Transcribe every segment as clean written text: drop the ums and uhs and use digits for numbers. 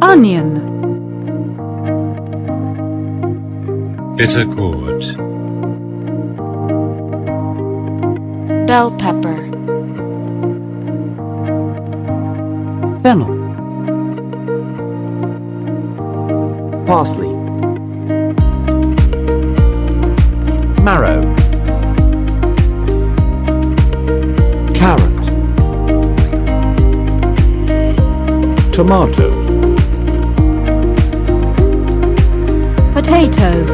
onion, bitter gourd, bell pepper, fennel, parsley, marrow, carrot, tomato, potato,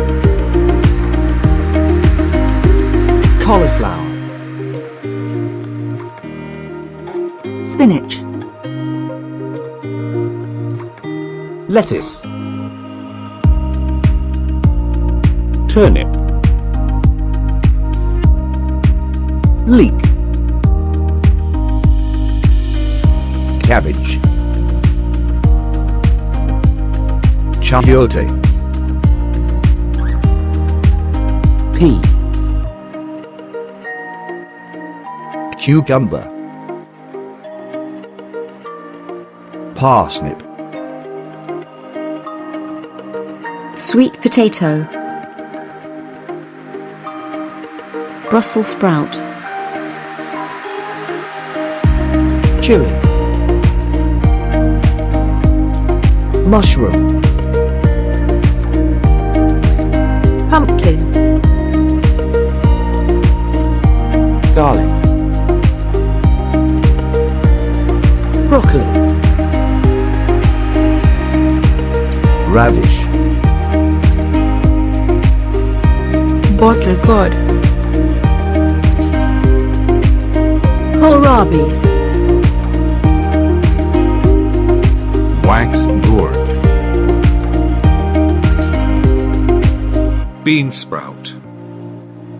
cauliflower, spinach, lettuce, turnip, leek, cabbage, chayote, pea, cucumber, parsnip, sweet potato, Brussels sprout, chili, mushroom, pumpkin, garlic, broccoli, radish, bottle gourd, kohlrabi, wax gourd, bean sprout,